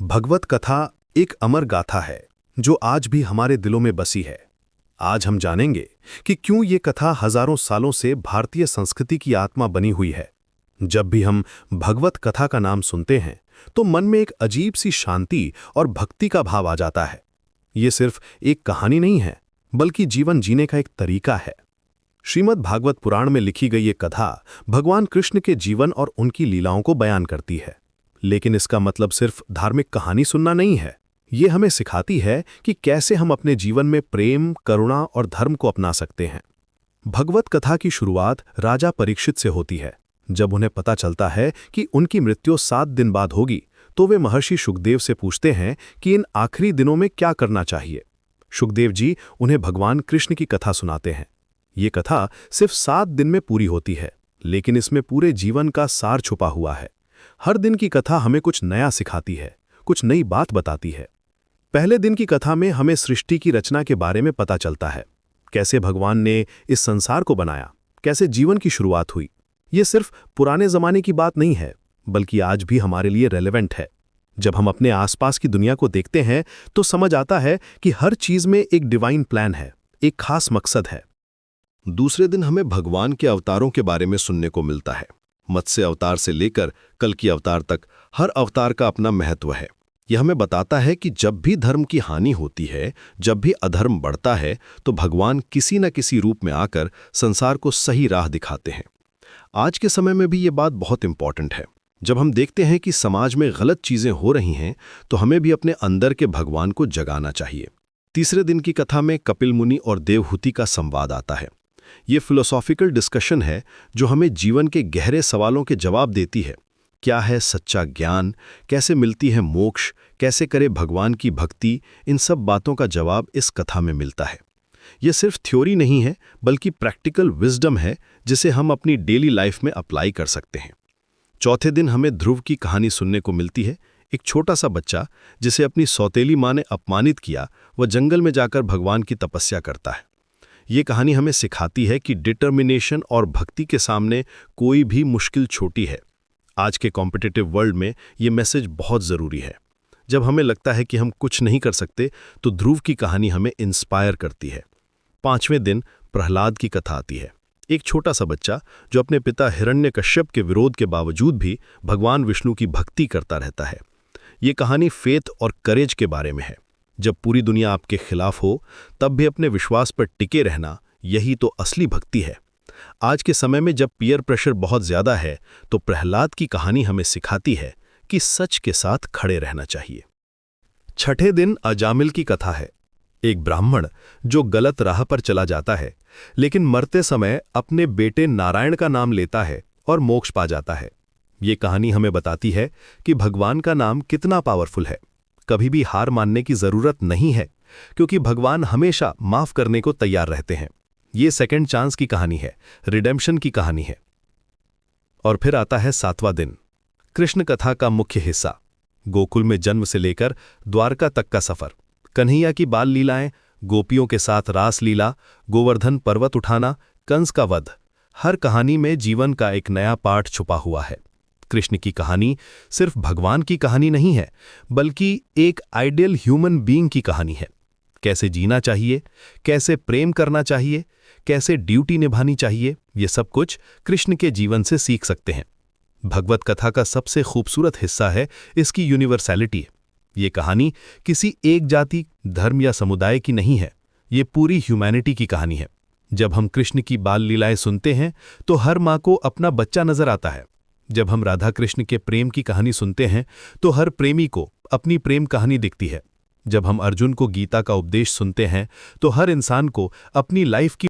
भगवत कथा एक अमर गाथा है जो आज भी हमारे दिलों में बसी है। आज हम जानेंगे कि क्यों ये कथा हजारों सालों से भारतीय संस्कृति की आत्मा बनी हुई है। जब भी हम भगवत कथा का नाम सुनते हैं तो मन में एक अजीब सी शांति और भक्ति का भाव आ जाता है। ये सिर्फ एक कहानी नहीं है, बल्कि जीवन जीने का एक तरीका है। श्रीमद् भागवत पुराण में लिखी गई ये कथा भगवान कृष्ण के जीवन और उनकी लीलाओं को बयान करती है। लेकिन इसका मतलब सिर्फ धार्मिक कहानी सुनना नहीं है। ये हमें सिखाती है कि कैसे हम अपने जीवन में प्रेम, करुणा और धर्म को अपना सकते हैं। भगवत कथा की शुरुआत राजा परीक्षित से होती है। जब उन्हें पता चलता है कि उनकी मृत्यु 7 दिन बाद होगी, तो वे महर्षि शुकदेव से पूछते हैं कि इन आखिरी दिनों में क्या करना चाहिए। शुकदेव जी उन्हें भगवान कृष्ण की कथा सुनाते हैं। ये कथा सिर्फ 7 दिन में पूरी होती है, लेकिन इसमें पूरे जीवन का सार छुपा हुआ है। हर दिन की कथा हमें कुछ नया सिखाती है, कुछ नई बात बताती है। पहले दिन की कथा में हमें सृष्टि की रचना के बारे में पता चलता है, कैसे भगवान ने इस संसार को बनाया, कैसे जीवन की शुरुआत हुई। ये सिर्फ पुराने जमाने की बात नहीं है, बल्कि आज भी हमारे लिए रेलेवेंट है। जब हम अपने आसपास की दुनिया को देखते हैं तो समझ आता है कि हर चीज में एक डिवाइन प्लान है, एक खास मकसद है। दूसरे दिन हमें भगवान के अवतारों के बारे में सुनने को मिलता है। मत्स्य अवतार से लेकर कल्कि अवतार तक हर अवतार का अपना महत्व है। यह हमें बताता है कि जब भी धर्म की हानि होती है, जब भी अधर्म बढ़ता है, तो भगवान किसी न किसी रूप में आकर संसार को सही राह दिखाते हैं। आज के समय में भी ये बात बहुत इंपॉर्टेंट है। जब हम देखते हैं कि समाज में गलत चीजें हो रही हैं, तो हमें भी अपने अंदर के भगवान को जगाना चाहिए। तीसरे दिन की कथा में कपिल मुनि और देवहूति का संवाद आता है। ये फिलोसॉफिकल डिस्कशन है जो हमें जीवन के गहरे सवालों के जवाब देती है। क्या है सच्चा ज्ञान, कैसे मिलती है मोक्ष, कैसे करे भगवान की भक्ति, इन सब बातों का जवाब इस कथा में मिलता है। यह सिर्फ थ्योरी नहीं है, बल्कि प्रैक्टिकल विजडम है जिसे हम अपनी डेली लाइफ में अप्लाई कर सकते हैं। चौथे दिन हमें ध्रुव की कहानी सुनने को मिलती है। एक छोटा सा बच्चा जिसे अपनी सौतेली माँ ने अपमानित किया, वह जंगल में जाकर भगवान की तपस्या करता है। ये कहानी हमें सिखाती है कि डिटर्मिनेशन और भक्ति के सामने कोई भी मुश्किल छोटी है। आज के कॉम्पिटिटिव वर्ल्ड में ये मैसेज बहुत ज़रूरी है। जब हमें लगता है कि हम कुछ नहीं कर सकते, तो ध्रुव की कहानी हमें इंस्पायर करती है। पांचवें दिन प्रहलाद की कथा आती है। एक छोटा सा बच्चा जो अपने पिता हिरण्यकश्यप के विरोध के बावजूद भी भगवान विष्णु की भक्ति करता रहता है। ये कहानी फेथ और करेज के बारे में है। जब पूरी दुनिया आपके खिलाफ हो, तब भी अपने विश्वास पर टिके रहना, यही तो असली भक्ति है। आज के समय में जब पीयर प्रेशर बहुत ज्यादा है, तो प्रहलाद की कहानी हमें सिखाती है कि सच के साथ खड़े रहना चाहिए। छठे दिन अजामिल की कथा है। एक ब्राह्मण जो गलत राह पर चला जाता है, लेकिन मरते समय अपने बेटे नारायण का नाम लेता है और मोक्ष पा जाता है। ये कहानी हमें बताती है कि भगवान का नाम कितना पावरफुल है। कभी भी हार मानने की जरूरत नहीं है, क्योंकि भगवान हमेशा माफ करने को तैयार रहते हैं। ये सेकंड चांस की कहानी है, रिडेम्पशन की कहानी है। और फिर आता है 7वां दिन, कृष्ण कथा का मुख्य हिस्सा। गोकुल में जन्म से लेकर द्वारका तक का सफर, कन्हैया की बाल लीलाएं, गोपियों के साथ रास लीला, गोवर्धन पर्वत उठाना, कंस का वध। हर कहानी में जीवन का एक नया पाठ छुपा हुआ है। कृष्ण की कहानी सिर्फ भगवान की कहानी नहीं है, बल्कि एक आइडियल ह्यूमन बीइंग की कहानी है। कैसे जीना चाहिए, कैसे प्रेम करना चाहिए, कैसे ड्यूटी निभानी चाहिए, ये सब कुछ कृष्ण के जीवन से सीख सकते हैं। भगवत कथा का सबसे खूबसूरत हिस्सा है इसकी यूनिवर्सैलिटी। ये कहानी किसी एक जाति, धर्म या समुदाय की नहीं है, ये पूरी ह्यूमैनिटी की कहानी है। जब हम कृष्ण की बाल लीलाएं सुनते हैं तो हर माँ को अपना बच्चा नजर आता है। जब हम राधा कृष्ण के प्रेम की कहानी सुनते हैं तो हर प्रेमी को अपनी प्रेम कहानी दिखती है। जब हम अर्जुन को गीता का उपदेश सुनते हैं तो हर इंसान को अपनी लाइफ की